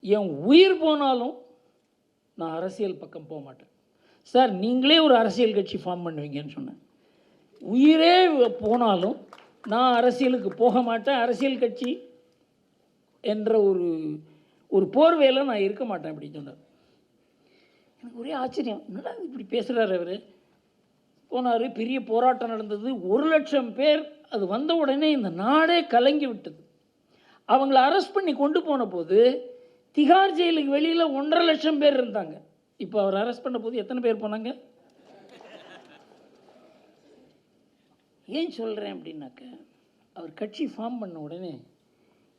என் உயிர் போனாலும் நான் அரசியல் பக்கம் போக மாட்டேன். சார் நீங்களே ஒரு அரசியல் கட்சி ஃபார்ம் பண்ணுவீங்கன்னு சொன்னேன். உயிரே போனாலும் நான் அரசியலுக்கு போக மாட்டேன். அரசியல் கட்சி என்ற ஒரு போர்வையில் நான் இருக்க மாட்டேன் அப்படின்னு சொன்னார். எனக்கு ஒரே ஆச்சரியம், என்னடா இப்படி பேசுகிறார் அவர். போனார், பெரிய போராட்டம் நடந்தது, 1,00,000 பேர். அது வந்த உடனே இந்த நாடே கலங்கி விட்டது. அவங்கள அரெஸ்ட் பண்ணி கொண்டு போன போது திகார் ஜெயிலுக்கு வெளியில் 1,50,000 பேர் இருந்தாங்க. இப்போ அவர் அரெஸ்ட் பண்ண போது எத்தனை பேர் போனாங்க? ஏன் சொல்கிறேன் அப்படின்னாக்க, அவர் கட்சி ஃபார்ம் பண்ண உடனே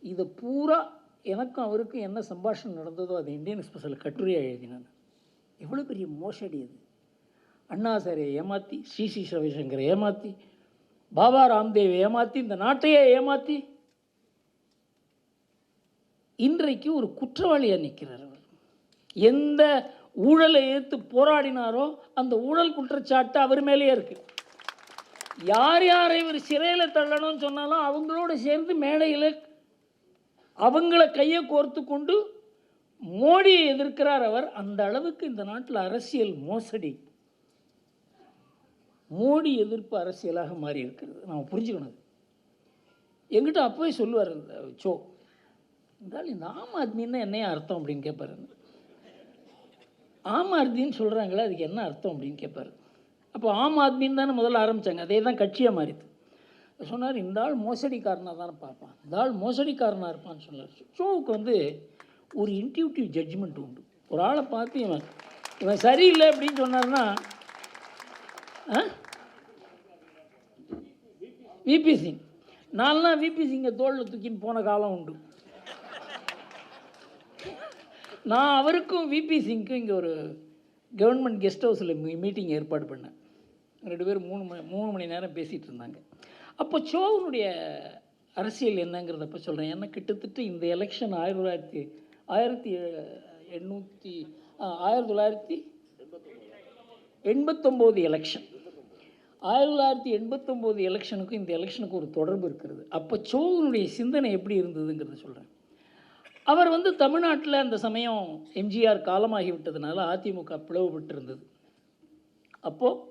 இதை பூரா எனக்கும் அவருக்கும் என்ன சம்பாஷணம் நடந்ததோ அதை இந்தியன் எக்ஸ்பிரஸில் கட்டுரையாக எழுதினான். எவ்வளோ பெரிய மோசடி அது. அண்ணா சாரை ஏமாற்றி, ஸ்ரீ ரவிசங்கரை ஏமாற்றி, பாபா ராம்தேவை ஏமாற்றி, இந்த நாட்டையே ஏமாற்றி இன்றைக்கு ஒரு குற்றவாளியாக நிற்கிறார் அவர். எந்த ஊழலை எதிர்த்து போராடினாரோ அந்த ஊழல் குற்றச்சாட்டு அவர் மேலேயே இருக்குது. யார் யாரை இவர் சிறையில் தள்ளணும்னு சொன்னாலும் அவங்களோட சேர்ந்து மேடையில் அவங்கள கையை கோர்த்து கொண்டு மோடியை எதிர்க்கிறார் அவர். அந்த அளவுக்கு இந்த நாட்டில் அரசியல் மோசடி, மோடி எதிர்ப்பு அரசியலாக மாறி இருக்கிறது. நாம் புரிஞ்சுக்கணும். எங்கிட்ட அப்போவே சொல்லுவார் சோ, இருந்தாலும் இந்த ஆம் ஆத்மின்னா என்னையா அர்த்தம் அப்படின்னு கேட்பார். ஆம் ஆத்மின்னு சொல்கிறாங்களே அதுக்கு என்ன அர்த்தம் அப்படின்னு கேட்பார். அப்போ ஆம் ஆத்மின்னு தானே முதல்ல ஆரம்பித்தாங்க, அதே தான் கட்சியாக மாறிது. சொன்னார், இந்த ஆள் மோசடிக்காரனாக தானே பார்ப்பான், இந்த ஆள் மோசடிக்காரனாக இருப்பான்னு சொன்னார். ஷோவுக்கு வந்து ஒரு இன்ட்யூட்டிவ் ஜட்ஜ்மெண்ட் உண்டு. ஒரு ஆளை பார்த்து இவன் சரியில்லை அப்படின்னு சொன்னார்னா, விபி சிங், நான்லாம் விபி சிங்கை தோளில் தூக்கின்னு போன காலம் உண்டு. நான் அவருக்கும் விபி சிங்க்கும் இங்கே ஒரு கவர்மெண்ட் கெஸ்ட் ஹவுஸில் மீட்டிங் ஏற்பாடு பண்ணேன். 2 பேரும் 3 மணி நேரம் பேசிகிட்டு இருந்தாங்க. அப்போ சோவனுடைய அரசியல் என்னங்கிறதப்போ சொல்கிறேன். ஏன்னா கிட்டத்தட்ட இந்த எலெக்ஷன் 1989 எலெக்ஷன், 1989 எலெக்ஷனுக்கும் இந்த எலெக்ஷனுக்கு ஒரு தொடர்பு இருக்கிறது. அப்போ சோவனுடைய சிந்தனை எப்படி இருந்ததுங்கிறத சொல்கிறேன். அவர் வந்து தமிழ்நாட்டில் அந்த சமயம் எம்ஜிஆர் காலமாகிவிட்டதுனால அதிமுக பிளவுபட்டிருந்தது. அப்போது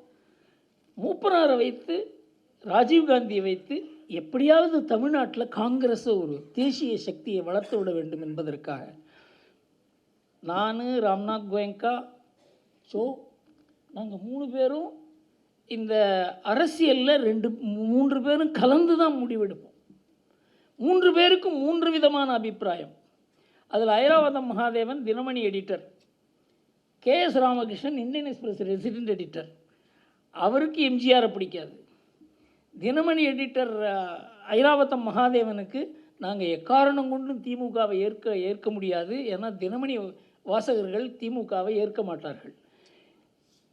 மூப்பனாரை வைத்து, ராஜீவ்காந்தியை வைத்து எப்படியாவது தமிழ்நாட்டில் காங்கிரஸை ஒரு தேசிய சக்தியை வளர்த்து விட வேண்டும் என்பதற்காக நான், ராம்நாத் கோயங்கா, சோ, நாங்கள் 3 பேரும் இந்த அரசியலில் 3 பேரும் கலந்து தான் முடிவெடுப்போம். 3 பேருக்கும் 3 விதமான அபிப்பிராயம். அதில் Iravatham Mahadevan Dinamani editor, KS Ramakrishnan Indian Express resident editor. அவருக்கு எம்ஜிஆரை பிடிக்காது. தினமணி எடிட்டர் ஐராவதம் மகாதேவனுக்கு நாங்கள் எக்காரணம் கொண்டும் திமுகவை ஏற்க முடியாது, ஏன்னா தினமணி வாசகர்கள் திமுகவை ஏற்க மாட்டார்கள்.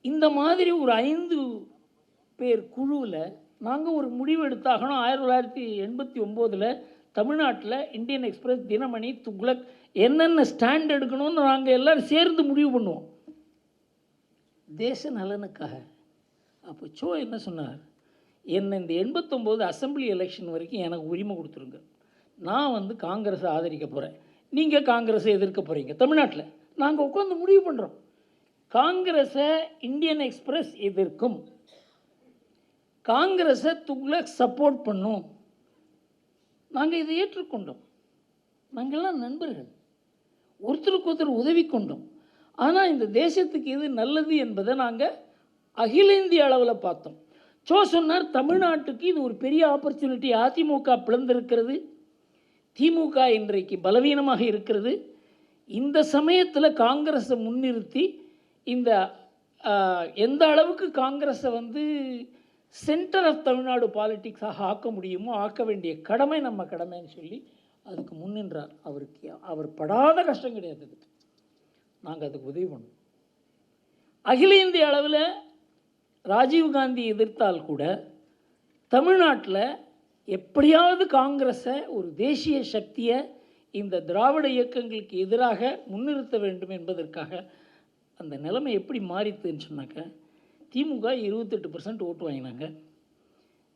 இந்த மாதிரி ஒரு 5 பேர் குழுவில் நாங்கள் ஒரு முடிவு எடுத்தாகணும். 1989 தமிழ்நாட்டில் இந்தியன் எக்ஸ்பிரஸ், தினமணி, துக்ளக் என்னென்ன ஸ்டாண்ட் எடுக்கணும்னு நாங்கள் எல்லோரும் சேர்ந்து முடிவு பண்ணுவோம் தேச நலனுக்காக. அப்போ சோ என்ன சொன்னார், என்னை இந்த 89 அசம்பிளி எலெக்ஷன் வரைக்கும் எனக்கு உரிமை கொடுத்துருங்க, நான் வந்து காங்கிரஸை ஆதரிக்க போகிறேன், நீங்கள் காங்கிரஸை எதிர்க்க போகிறீங்க. தமிழ்நாட்டில் நாங்கள் உட்காந்து முடிவு பண்ணுறோம், காங்கிரஸை இந்தியன் எக்ஸ்பிரஸ் எதிர்க்கும், காங்கிரஸை துக்ளக் சப்போர்ட் பண்ணும். நாங்கள் இதை ஏற்றுக்கொண்டோம். நாங்கள்லாம் நண்பர்கள், ஒருத்தருக்கு ஒருத்தர் உதவி கொண்டோம். ஆனால் இந்த தேசத்துக்கு எது நல்லது என்பதை நாங்கள் அகில இந்திய அளவில் பார்த்தோம். சோ சொன்னார், தமிழ்நாட்டுக்கு இது ஒரு பெரிய ஆப்பர்ச்சுனிட்டி. அதிமுக பிளந்திருக்கிறது, திமுக இன்றைக்கு பலவீனமாக இருக்கிறது. இந்த சமயத்தில் காங்கிரஸை முன்னிறுத்தி இந்த எந்த அளவுக்கு காங்கிரஸை வந்து சென்டர் ஆஃப் தமிழ்நாடு பாலிட்டிக்ஸாக ஆக்க முடியுமோ ஆக்க வேண்டிய கடமை நம்ம கடமைன்னு சொல்லி அதுக்கு முன்னின்றார். அவர் படாத கஷ்டம் கிடையாது, அதுக்கு நாங்கள் அதுக்கு உதவி பண்ணோம். அகில இந்திய அளவில் ராஜீவ்காந்தி எதிர்த்தால் கூட தமிழ்நாட்டில் எப்படியாவது காங்கிரஸை ஒரு தேசிய சக்தியை இந்த திராவிட இயக்கங்களுக்கு எதிராக முன்னிறுத்த வேண்டும் என்பதற்காக அந்த நிலைமை எப்படி மாறித்துன்னு சொன்னாக்க, திமுக 28% ஓட்டு வாங்கினாங்க.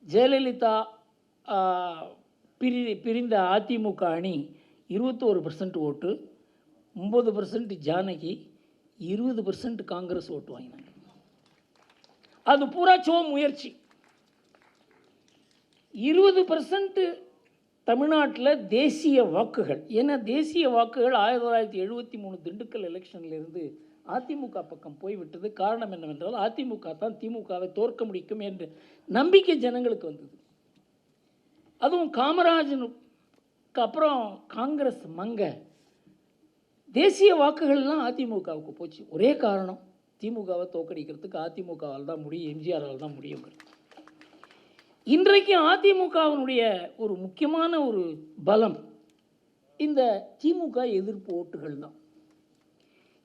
ஜெயலலிதா பிரிந்த அதிமுக அணி 21% ஓட்டு, 9% ஜானகி, 20% காங்கிரஸ் ஓட்டு வாங்கினாங்க. அது பூரா முயற்சி. 20% தமிழ்நாட்டில் தேசிய வாக்குகள். ஏன்னா தேசிய வாக்குகள் 1973 திண்டுக்கல் எலெக்ஷன்லேருந்து அதிமுக பக்கம் போய்விட்டது. காரணம் என்னவென்றால் அதிமுக தான் திமுகவை தோற்க முடியும் என்ற நம்பிக்கை ஜனங்களுக்கு வந்தது. அதுவும் காமராஜனுக்கு அப்புறம் காங்கிரஸ் மங்க தேசிய வாக்குகள்லாம் அதிமுகவுக்கு போச்சு. ஒரே காரணம், திமுகவை தோற்கடிக்கிறதுக்கு அதிமுகவால் தான் முடியும், எம்ஜிஆரால் தான் முடியுங்கிறது. இன்றைக்கு அதிமுகவினுடைய ஒரு முக்கியமான ஒரு பலம் இந்த திமுக எதிர்ப்பு ஓட்டுகள் தான்.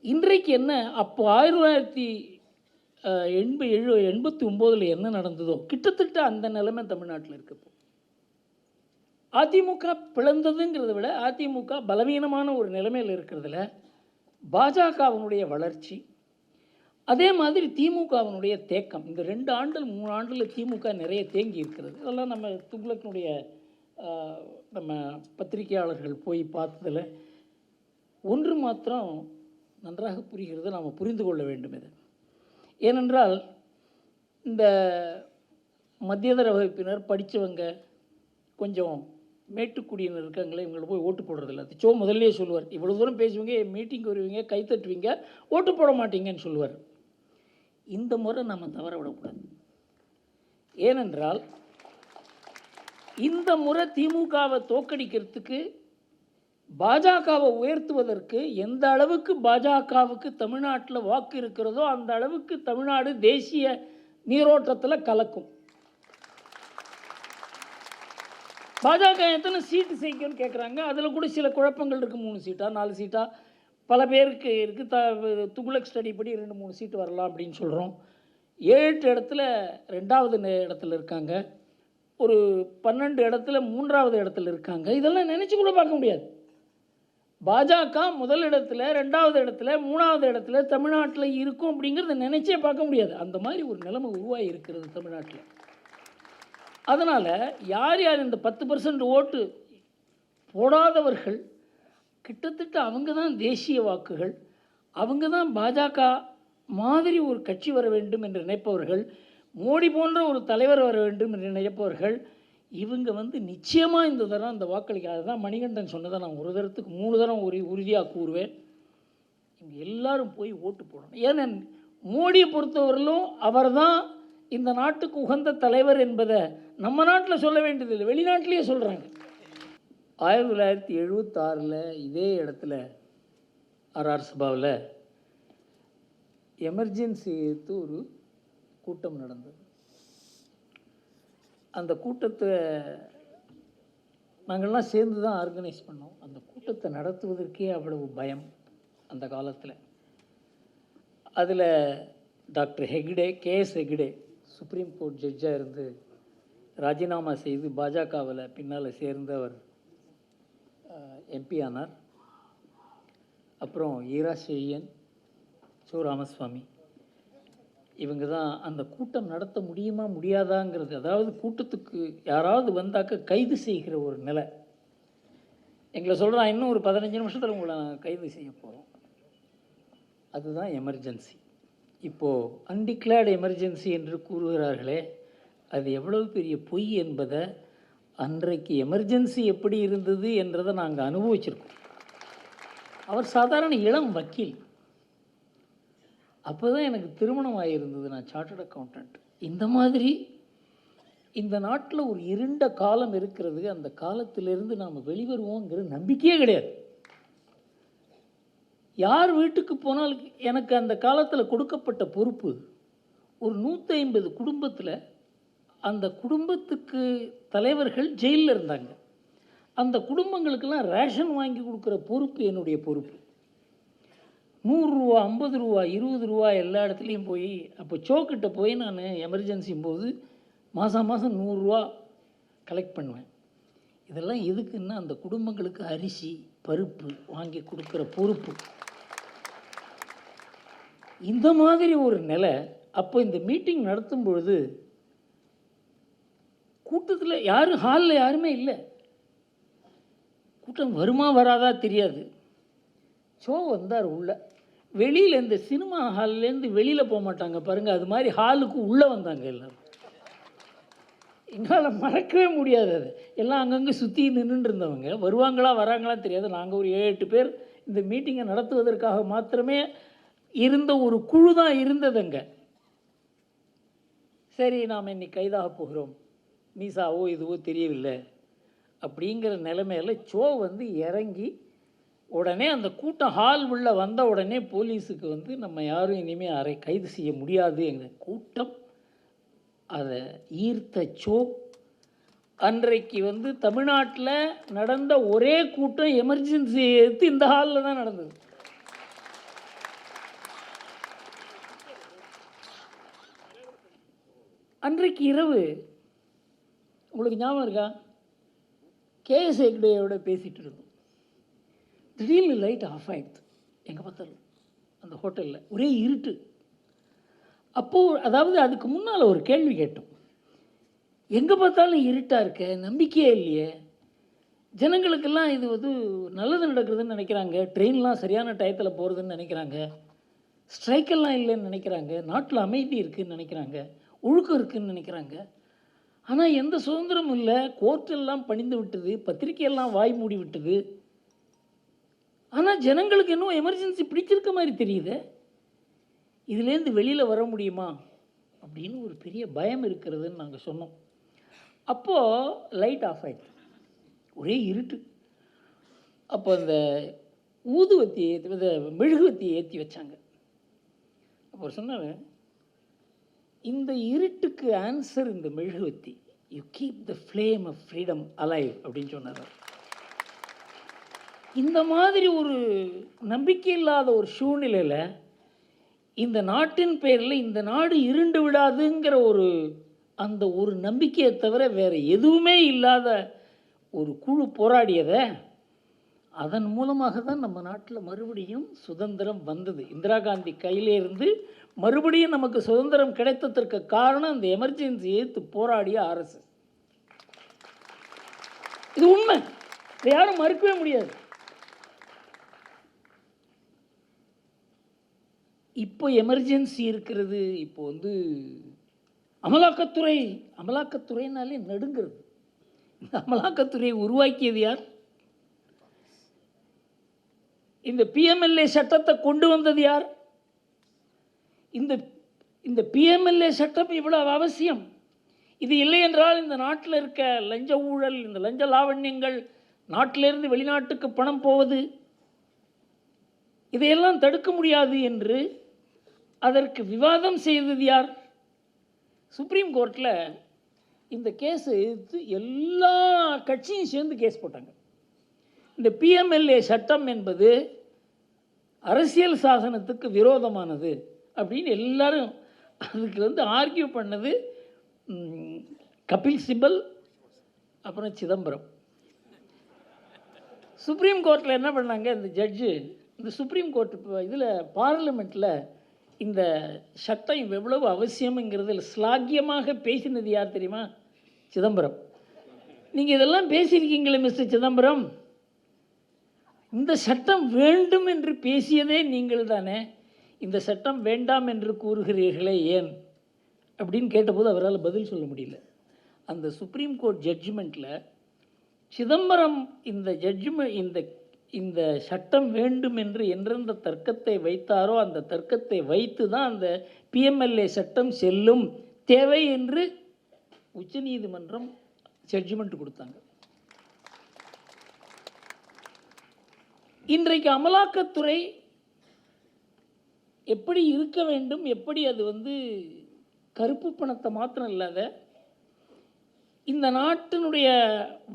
இன்றைக்கு என்ன, அப்போ 1989 என்ன நடந்ததோ கிட்டத்தட்ட அந்த நிலைமை தமிழ்நாட்டில் இருக்கப்போ. அதிமுக பிளந்ததுங்கிறத விட அதிமுக பலவீனமான ஒரு நிலைமையில் இருக்கிறதுல பாஜகவினுடைய வளர்ச்சி, அதே மாதிரி திமுகவினுடைய தேக்கம். இந்த 2 ஆண்டுகள் 3 ஆண்டுகளில் திமுக நிறைய தேங்கி இருக்கிறது. அதெல்லாம் நம்ம துக்ளக்கினுடைய நம்ம பத்திரிகையாளர்கள் போய் பார்த்ததில் ஒன்று மாத்திரம் நன்றாக புரிகிறது, நாம் புரிந்து கொள்ள வேண்டும் இது. ஏனென்றால் இந்த மத்தியதர வகுப்பினர், படித்தவங்க, கொஞ்சம் மேட்டுக்குடியினர் இருக்காங்களே, இவங்களை போய் ஓட்டு போடுறதில்ல. அது முதல்லே சொல்லுவார், இவ்வளோ தூரம் பேசுவீங்க, மீட்டிங் வருவீங்க, கைத்தட்டுவீங்க, ஓட்டு போட மாட்டீங்கன்னு சொல்லுவார். இந்த முறை நம்ம தவற விடக்கூடாது. ஏனென்றால் இந்த முறை திமுகவை தோற்கடிக்கிறதுக்கு, பாஜகவை உயர்த்துவதற்கு எந்த அளவுக்கு பாஜகவுக்கு தமிழ்நாட்டில் வாக்கு இருக்கிறதோ அந்த அளவுக்கு தமிழ்நாடு தேசிய நீரோட்டத்தில் கலக்கும். பாஜக எத்தனை சீட்டு செய்யும்னு கேட்குறாங்க. அதில் கூட சில குழப்பங்கள் இருக்குது. 3 சீட்டா 4 சீட்டா பல பேருக்கு இருக்குது. துக்ளக் ஸ்டடி படி 2-3 சீட்டு வரலாம் அப்படின்னு சொல்கிறோம். 7 இடத்துல 2வது இடத்துல இருக்காங்க. ஒரு 12 இடத்துல 3வது இடத்துல இருக்காங்க. இதெல்லாம் நினச்சி கூட பார்க்க முடியாது. பாஜக முதல் இடத்துல, 2வது இடத்துல, 3வது இடத்துல தமிழ்நாட்டில் இருக்கும் அப்படிங்கிறத நினச்சே பார்க்க முடியாது. அந்த மாதிரி ஒரு நிலைமை உருவாகி இருக்கிறது தமிழ்நாட்டில். அதனால் யார் யார் இந்த 10% ஓட்டு போடாதவர்கள், கிட்டத்தட்ட அவங்க தான் தேசிய வாக்குகள், அவங்க தான் பாஜக மாதிரி ஒரு கட்சி வர வேண்டும் என்று நினைப்பவர்கள், மோடி போன்ற ஒரு தலைவர் வர வேண்டும் என்று நினைப்பவர்கள், இவங்க நிச்சயமாக இந்த தரம் அந்த வாக்களிக்க. அதுதான் மணிகண்டன் சொன்னதை நான் ஒரு தரத்துக்கு 3 தரம் உறுதியாக கூறுவேன். இவங்க எல்லாரும் போய் ஓட்டு போடணும். ஏன்னா மோடியை பொறுத்தவரையிலும் அவர் தான் இந்த நாட்டுக்கு உகந்த தலைவர் என்பதை நம்ம நாட்டில் சொல்ல வேண்டியதில்லை, வெளிநாட்டிலேயே சொல்கிறாங்க. 1976 இதே இடத்துல ஆர்ஆர் சபாவில் எமர்ஜென்சி எடுத்து ஒரு கூட்டம் நடந்தது. அந்த கூட்டத்தை நாங்கள்லாம் சேர்ந்து தான் ஆர்கனைஸ் பண்ணோம். அந்த கூட்டத்தை நடத்துவதற்கே அவ்வளவு பயம் அந்த காலத்தில். அதில் doctor Hegde, K S Hegde supreme court ஜட்ஜாக இருந்து ராஜினாமா செய்து பாஜகவில் பின்னால் சேர்ந்து அவர் எம்பி ஆனார். அப்புறம் ஈரா செழியன், சோ ராமசுவாமி, இவங்க தான் அந்த கூட்டம் நடத்த முடியுமா முடியாதாங்கிறது. அதாவது கூட்டத்துக்கு யாராவது வந்தாக்க கைது செய்கிற ஒரு நிலை. எங்களை சொல்கிறான், இன்னும் ஒரு 15 நிமிஷத்தில் உங்களை நாங்கள் கைது செய்ய போகிறோம். அதுதான் எமர்ஜென்சி. இப்போது அன்டிக்ளேர்டு எமர்ஜென்சி என்று கூறுகிறார்களே, அது எவ்வளவு பெரிய பொய் என்பதை, அன்றைக்கு எமர்ஜென்சி எப்படி இருந்தது என்றதை நாங்கள் அனுபவிச்சிருக்கோம். அவர் சாதாரண இளம் வக்கீல். அப்போ தான் எனக்கு திருமணம் ஆகியிருந்தது. நான் சார்ட்டர்ட் அக்கௌண்டன்ட். இந்த மாதிரி இந்த நாட்டில் ஒரு இருண்ட காலம் இருக்கிறது. அந்த காலத்திலிருந்து நாம் வெளிவருவோங்கிற நம்பிக்கையே கிடையாது. யார் வீட்டுக்கு போனாலும் எனக்கு அந்த காலத்தில் கொடுக்கப்பட்ட பொறுப்பு, ஒரு 150 குடும்பத்தில் அந்த குடும்பத்துக்கு தலைவர்கள் ஜெயிலில் இருந்தாங்க. அந்த குடும்பங்களுக்கெல்லாம் ரேஷன் வாங்கி கொடுக்குற பொறுப்பு என்னுடைய பொறுப்பு. 100 ரூபா, 50 ரூபா, 20 ரூபா எல்லா இடத்துலையும் போய், அப்போ சோக்கிட்ட போய் நான் எமர்ஜென்சி போது மாதம் 100 ரூபா கலெக்ட் பண்ணுவேன். இதெல்லாம் எதுக்குன்னா அந்த குடும்பங்களுக்கு அரிசி பருப்பு வாங்கி கொடுக்குற பொறுப்பு. இந்த மாதிரி ஒரு நிலை. அப்போ இந்த மீட்டிங் நடத்தும் பொழுது கூட்டத்தில் யாரும், ஹாலில் யாருமே இல்லை. கூட்டம் வருமா வராதா தெரியாது. ஷோ வந்தார் உள்ள. வெளியில் இந்த சினிமா ஹால்லேருந்து வெளியில் போக மாட்டாங்க பாருங்கள், அது மாதிரி ஹாலுக்கு உள்ளே வந்தாங்க எல்லோரும். எங்களால் மறக்கவே முடியாது. அது எல்லாம் அங்கங்கே சுற்றி நின்றுட்டு இருந்தவங்க வருவாங்களா வராங்களா தெரியாது. நாங்கள் ஒரு 7-8 பேர் இந்த மீட்டிங்கை நடத்துவதற்காக மாத்திரமே இருந்த ஒரு குழு தான் இருந்ததுங்க. சரி, நாம் இன்னைக்கு கைதாக போகிறோம், மீசாவோ இதுவோ தெரியவில்லை அப்படிங்கிற நிலைமையில் ஷோ வந்து இறங்கி உடனே அந்த கூட்டம் ஹால் உள்ள வந்த உடனே போலீஸுக்கு வந்து நம்ம யாரும் இனிமேல் கைது செய்ய முடியாது எங்கள் கூட்டம் அதை ஈர்த்த ஷோ. அன்றைக்கு வந்து தமிழ்நாட்டில் நடந்த ஒரே கூட்டம் எமர்ஜென்சி எடுத்து இந்த ஹாலில் தான் நடந்தது. அன்றைக்கு இரவு உங்களுக்கு ஞாபகம் இருக்கா, கேஎஸ் ஹெக்டேயோட பேசிகிட்டு இருந்தோம். திடீர்னு லைட் ஆஃப் ஆகிடுது. எங்கே பார்த்தாலும் அந்த ஹோட்டலில் ஒரே இருட்டு. அப்போது அதாவது அதுக்கு முன்னால் ஒரு கேள்வி கேட்டோம், எங்கே பார்த்தாலும் இருட்டாக இருக்க, நம்பிக்கையே இல்லையே, ஜனங்களுக்கெல்லாம் இது வந்து நல்லது நடக்குதுன்னு நினைக்கிறாங்க, ட்ரெயின்லாம் சரியான டயத்தில் போகிறதுன்னு நினைக்கிறாங்க, ஸ்ட்ரைக்கெல்லாம் இல்லைன்னு நினைக்கிறாங்க, நாட்டில் அமைதி இருக்குதுன்னு நினைக்கிறாங்க, ஒழுக்கம் இருக்குதுன்னு நினைக்கிறாங்க. ஆனால் எந்த சுதந்திரமும் இல்லை, கோர்ட்டெல்லாம் பணிந்து விட்டது, பத்திரிக்கையெல்லாம் வாய் மூடி விட்டது. ஆனால் ஜனங்களுக்கு இன்னும் எமர்ஜென்சி பிடிச்சிருக்க மாதிரி தெரியுது, இதுலேருந்து வெளியில் வர முடியுமா அப்படின்னு ஒரு பெரிய பயம் இருக்கிறதுன்னு நாங்கள் சொன்னோம். அப்போது லைட் ஆஃப் ஆகிடுச்சு, ஒரே இருட்டு. அப்போ அந்த ஊதுவத்தி இந்த மெழுகுவத்தி ஏற்றி வச்சாங்க. அப்போ சொன்னாங்க, இந்த இருட்டுக்கு ஆன்சர் இந்த மெழுகுவத்தி, you keep the flame of freedom alive அப்படின்னு சொன்னார். இந்த மாதிரி ஒரு நம்பிக்கை இல்லாத ஒரு சூழ்நிலையில் இந்த நாட்டின் பேரில் இந்த நாடு இருண்டு விடாதுங்கிற அந்த ஒரு நம்பிக்கையை தவிர வேறு எதுவுமே இல்லாத ஒரு குழு போராடியதை, அதன் மூலமாக தான் நம்ம நாட்டில் மறுபடியும் சுதந்திரம் வந்தது. இந்திரா காந்தி கையிலேருந்து மறுபடியும் நமக்கு சுதந்திரம் கிடைத்ததற்கு காரணம் அந்த எமர்ஜென்சி எதிர்த்து போராடிய அரசு. இது உண்மை, இதை யாரும் மறுக்கவே முடியாது. இப்போ எமர்ஜென்சி இருக்கிறது. இப்போ வந்து அமலாக்கத்துறைனாலே நடுங்கிறது. இந்த அமலாக்கத்துறையை உருவாக்கியது யார்? இந்த பிஎம்எல்ஏ சட்டத்தை கொண்டு வந்தது யார்? இந்த பிஎம்எல்ஏ சட்டம் இவ்வளவு அவசியம். இது இல்லை என்றால் இந்த நாட்டில் இருக்க லஞ்ச ஊழல், இந்த லஞ்ச லாவண்யங்கள், நாட்டிலிருந்து வெளிநாட்டுக்கு பணம் போவது, இதையெல்லாம் தடுக்க முடியாது என்று அதற்கு விவாதம் செய்தது யார்? சுப்ரீம் கோர்ட்டில் இந்த கேஸை எடுத்து எல்லா கட்சியும் சேர்ந்து கேஸ் போட்டாங்க. இந்த பிஎம்எல்ஏ சட்டம் என்பது அரசியல் சாசனத்துக்கு விரோதமானது அப்படின்னு எல்லாரும் அதுக்கு வந்து ஆர்கியூ பண்ணது கபில் சிபல், அப்புறம் சிதம்பரம். சுப்ரீம் கோர்ட்டில் என்ன பண்ணாங்க, இந்த ஜட்ஜு, இந்த சுப்ரீம் கோர்ட் இதில் பார்லிமெண்ட்டில் இந்த சட்டம் எவ்வளவு அவசியம்ங்கிறதில் ஸ்லாக்கியமாக பேசினது யார் தெரியுமா? சிதம்பரம். நீங்கள் இதெல்லாம் பேசியிருக்கீங்களே மிஸ்டர் சிதம்பரம், இந்த சட்டம் வேண்டும் என்று பேசியதே நீங்கள் தானே, இந்த சட்டம் வேண்டாம் என்று கூறுகிறீர்களே ஏன் அப்படின்னு கேட்டபோது அவரால் பதில் சொல்ல முடியல. அந்த சுப்ரீம் கோர்ட் ஜட்ஜ்மெண்ட்டில் சிதம்பரம் இந்த சட்டம் வேண்டும் என்று எந்தெந்த தர்க்கத்தை வைத்தாரோ அந்த தர்க்கத்தை வைத்து தான் அந்த பிஎம்எல்ஏ சட்டம் செல்லும் தேவை என்று உச்சநீதிமன்றம் ஜட்ஜ்மெண்ட் கொடுத்தாங்க. இன்றைக்கு அமலாக்கத்துறை எப்படி இருக்க வேண்டும், எப்படி அது வந்து கருப்பு பணத்தை மாத்திரம் இல்லாத இந்த நாட்டினுடைய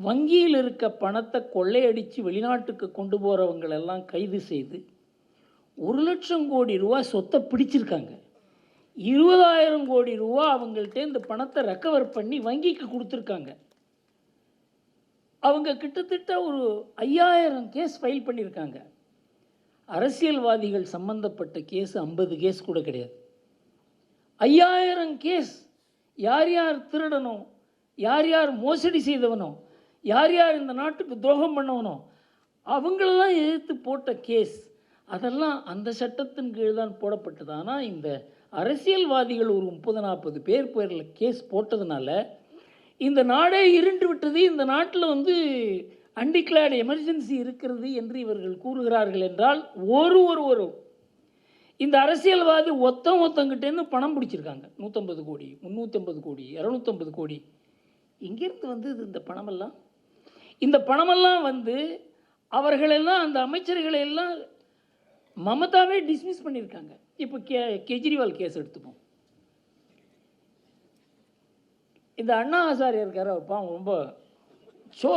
வங்கியில் இருக்க பணத்தை கொள்ளையடித்து வெளிநாட்டுக்கு கொண்டு போகிறவங்களெல்லாம் கைது செய்து 1,00,000 கோடி ரூபா சொத்தை பிடிச்சிருக்காங்க. 20,000 கோடி ரூபா அவங்கள்ட்ட இந்த பணத்தை ரெக்கவர் பண்ணி வங்கிக்கு கொடுத்துருக்காங்க. அவங்க கிட்டத்தட்ட ஒரு 5,000 கேஸ் ஃபைல் பண்ணியிருக்காங்க. அரசியல்வாதிகள் சம்பந்தப்பட்ட கேஸ் 50 கேஸ் கூட கிடையாது. 5,000 கேஸ். யார் யார் திருடனோ, யார் யார் மோசடி செய்தவனோ, யார் யார் இந்த நாட்டுக்கு துரோகம் பண்ணவனோ அவங்களெல்லாம் எதிர்த்து போட்ட கேஸ். அதெல்லாம் அந்த சட்டத்தின் கீழ் தான் போடப்பட்டது. ஆனால் இந்த அரசியல்வாதிகள் ஒரு 30-40 பேரில் கேஸ் போட்டதுனால இந்த நாடே இருண்டு விட்டது. இந்த நாட்டில் வந்து அன்டிக்ளேர்டு எமர்ஜென்சி இருக்கிறது என்று இவர்கள் கூறுகிறார்கள் என்றால் ஒரு இந்த அரசியல்வாதி ஒத்தங்கிட்டேருந்து பணம் பிடிச்சிருக்காங்க. 150 கோடி, 350 கோடி, 250 கோடி. எங்கேருந்து வந்தது இந்த பணமெல்லாம்? இந்த பணமெல்லாம் வந்து அவர்களெல்லாம் அந்த அமைச்சர்களை எல்லாம் மமதாவே டிஸ்மிஸ் பண்ணியிருக்காங்க. இப்போ கெஜ்ரிவால் கேஸ் எடுத்துப்போம். இந்த அண்ணா ஹசாரே இருக்கார், அவர் பாவம் ரொம்ப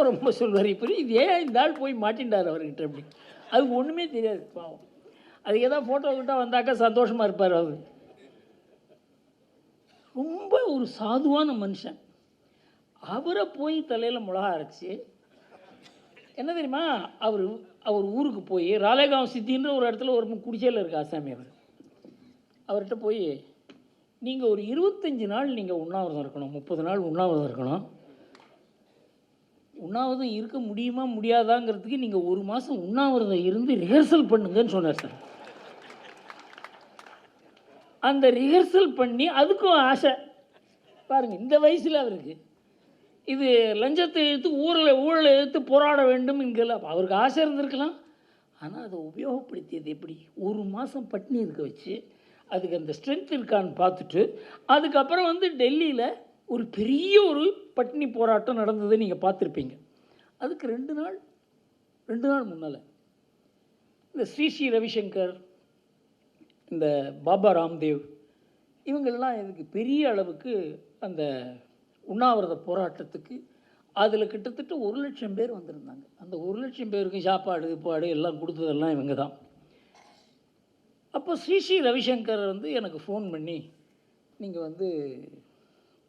ரொம்ப சொல்வார். இப்போ இது ஏன் இந்த ஆள் போய் மாட்டின்றார் அவர்கிட்ட அப்படி? அதுக்கு ஒன்றுமே தெரியாது பாவம். அதுக்கு ஏதாவது ஃபோட்டோ கிட்ட வந்தாக்கா சந்தோஷமாக இருப்பார். அவர் ரொம்ப ஒரு சாதுவான மனுஷன். அவரை போய் தலையில் மிளகா அரைச்சி என்ன தெரியுமா, அவர் ஊருக்கு போய் ராலேகாவ் சித்தின்ற ஒரு இடத்துல ஒரு குடிசையில் இருக்க ஆசாமி அவர்கிட்ட போய் நீங்கள் ஒரு 25 நாள் நீங்கள் உண்ணாவிரதம் இருக்கணும், 30 நாள் உண்ணாவிரதம் இருக்கணும். உண்ணாவிரதம் இருக்க முடியுமா முடியாதாங்கிறதுக்கு நீங்கள் 1 மாதம் உண்ணாவிரதம் இருந்து ரிஹர்சல் பண்ணுங்கன்னு சொன்னார் சார். அந்த ரிஹர்சல் பண்ணி அதுக்கும் ஆசை பாருங்கள். இந்த வயசில் அவருக்கு இது லஞ்சத்தை எடுத்து ஊழலை எடுத்து போராட வேண்டும் என்கல அவருக்கு ஆசை இருந்திருக்கலாம். ஆனால் அதை உபயோகப்படுத்தியது எப்படி? 1 மாதம் பட்னி இருக்க வச்சு அதுக்கு அந்த ஸ்ட்ரென்த் இருக்கான்னு பார்த்துட்டு அதுக்கப்புறம் வந்து டெல்லியில் ஒரு பெரிய ஒரு பட்னி போராட்டம் நடந்தது, நீங்கள் பார்த்துருப்பீங்க. அதுக்கு 2 நாள் முன்னால் இந்த ஸ்ரீ ரவிசங்கர், இந்த பாபா ராம்தேவ் இவங்கெல்லாம் இதுக்கு பெரிய அளவுக்கு அந்த உண்ணாவிரத போராட்டத்துக்கு அதில் கிட்டத்தட்ட 1,00,000 பேர் வந்திருந்தாங்க. அந்த 1,00,000 பேருக்கு சாப்பாடு எல்லாம் கொடுத்ததெல்லாம் இவங்க தான். அப்போ ஸ்ரீ ரவிசங்கர் வந்து எனக்கு ஃபோன் பண்ணி, நீங்கள் வந்து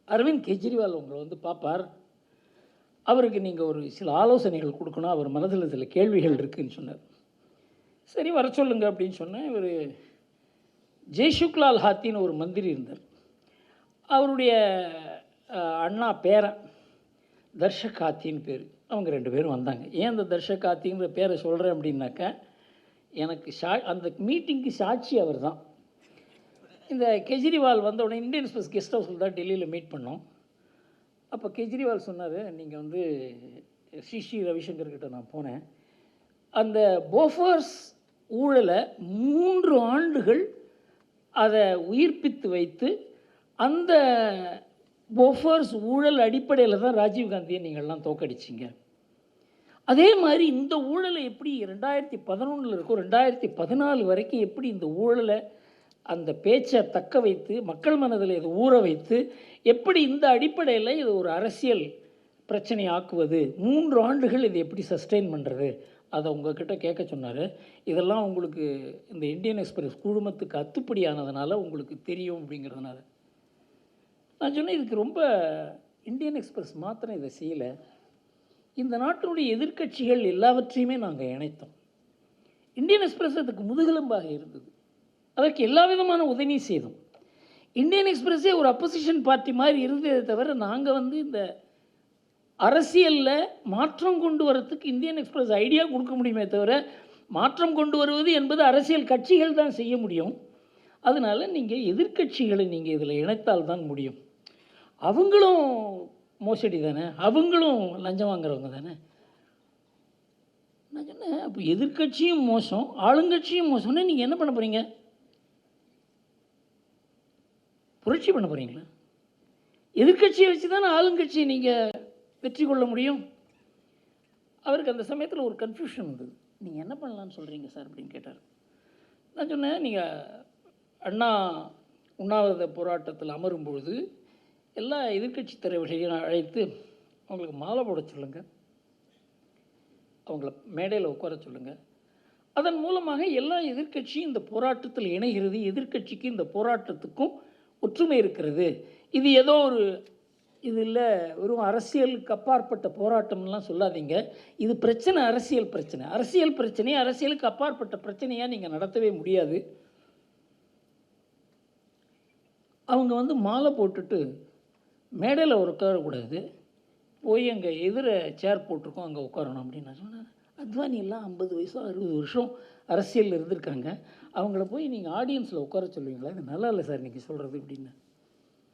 அரவிந்த் கெஜ்ரிவால் உங்களை வந்து பார்ப்பார், அவருக்கு நீங்கள் ஒரு சில ஆலோசனைகள் கொடுக்கணும், அவர் மனதில் சில கேள்விகள் இருக்குதுன்னு சொன்னார். சரி வர சொல்லுங்க அப்படின்னு சொன்னேன். இவர் ஜெய்சுக்லால் ஹாத்தின்னு ஒரு மந்திரி இருந்தார். அவருடைய அண்ணா பேரன் தர்ஷக் ஹாத்தின்னு பேர். அவங்க 2 பேரும் வந்தாங்க. ஏன் அந்த தர்ஷக் ஹாத்திங்கிற பேரை சொல்கிறேன் அப்படின்னாக்கா, எனக்கு அந்த மீட்டிங்க்கு சாட்சி அவர் தான். இந்த கெஜ்ரிவால் வந்த உடனே இந்தியன் எக்ஸ்பிரஸ் கெஸ்ட் ஹவுஸில் தான் டெல்லியில் மீட் பண்ணோம். அப்போ கெஜ்ரிவால் சொன்னார், நீங்கள் வந்து ஸ்ரீ ரவிசங்கர் கிட்ட நான் போனேன், அந்த போஃபர்ஸ் ஊழலை 3 ஆண்டுகள் அதை உயிர்ப்பித்து வைத்து அந்த போஃபர்ஸ் ஊழல் அடிப்படையில் தான் ராஜீவ்காந்தியை நீங்கள்லாம் தோக்கடிச்சிங்க. அதே மாதிரி இந்த ஊழலை எப்படி 2011 இருக்கும் 2014 வரைக்கும் எப்படி இந்த ஊழலை அந்த பேச்சை தக்க வைத்து மக்கள் மனதில் இதை ஊற வைத்து எப்படி இந்த அடிப்படையில் இது ஒரு அரசியல் பிரச்சனை ஆக்குவது, 3 ஆண்டுகள் இதை எப்படி சஸ்டெயின் பண்ணுறது, அதை உங்கள்கிட்ட கேட்க சொன்னார். இதெல்லாம் உங்களுக்கு இந்த இந்தியன் எக்ஸ்பிரஸ் குழுமத்துக்கு அத்துப்படியானதுனால உங்களுக்கு தெரியும் அப்படிங்கிறதுனால நான் சொன்னேன். இதுக்கு ரொம்ப இந்தியன் எக்ஸ்பிரஸ் மாத்திரம் இதை செய்யலை, இந்த நாட்டினுடைய எதிர்க்கட்சிகள் எல்லாவற்றையுமே நாங்கள் இணைத்தோம். இந்தியன் எக்ஸ்பிரஸ் அதுக்கு முதுகெலும்பாக இருந்தது, அதற்கு எல்லா விதமான உதவி செய்தோம். இந்தியன் எக்ஸ்பிரஸே ஒரு அப்போசிஷன் பார்ட்டி மாதிரி இருந்ததை தவிர நாங்கள் வந்து இந்த அரசியலில் மாற்றம் கொண்டு வரத்துக்கு இந்தியன் எக்ஸ்பிரஸ் ஐடியா கொடுக்க முடியுமே தவிர மாற்றம் கொண்டு வருவது என்பது அரசியல் கட்சிகள் தான் செய்ய முடியும். அதனால் நீங்கள் எதிர்க்கட்சிகளை நீங்கள் இதில் இணைத்தால் தான் முடியும். அவங்களும் மோசடி தானே, அவங்களும் லஞ்சம் வாங்குறவங்க தானே. நான் சொன்னேன், அப்போ எதிர்க்கட்சியும் மோசம் ஆளுங்கட்சியும் மோசம்னா நீங்கள் என்ன பண்ண போகிறீங்க? புரட்சி பண்ண போகிறீங்களா? எதிர்க்கட்சியை வச்சு தானே ஆளுங்கட்சியை நீங்கள் வெற்றி கொள்ள முடியும். அவருக்கு அந்த சமயத்தில் ஒரு கன்ஃபியூஷன் வந்தது. நீங்கள் என்ன பண்ணலான்னு சொல்கிறீங்க சார் அப்படின்னு கேட்டார். நான் சொன்னேன், நீங்கள் அண்ணா உண்ணாவிரத போராட்டத்தில் அமரும்பொழுது எல்லா எதிர்க்கட்சி தலைவர்களையும் அழைத்து அவங்களுக்கு மாலை போட சொல்லுங்கள், அவங்கள மேடையில் உட்கார சொல்லுங்கள். அதன் மூலமாக எல்லா எதிர்க்கட்சியும் இந்த போராட்டத்தில் இணைகிறது, எதிர்க்கட்சிக்கு இந்த போராட்டத்துக்கும் ஒற்றுமை இருக்கிறது. இது ஏதோ ஒரு இது இல்லை வெறும் அரசியலுக்கு அப்பாற்பட்ட போராட்டம்லாம் சொல்லாதீங்க, இது பிரச்சனை அரசியல் பிரச்சனை, அரசியல் பிரச்சனையை அரசியலுக்கு அப்பாற்பட்ட பிரச்சனையாக நீங்கள் நடத்தவே முடியாது. அவங்க வந்து மாலை போட்டுட்டு மேடையில் உட்காரக்கூடாது, போய் அங்கே எதிர சேர் போட்டிருக்கோம் அங்கே உட்காரணும் அப்படின்னு நான் சொன்னேன். அத்வானி எல்லாம் 50 வயசோ 60 வருஷம் அரசியலில் இருந்திருக்காங்க. அவங்கள போய் நீங்கள் ஆடியன்ஸில் உட்கார சொல்லுவீங்களா? இது நல்லா இல்லை சார் நீங்கள் சொல்கிறது அப்படின்னு.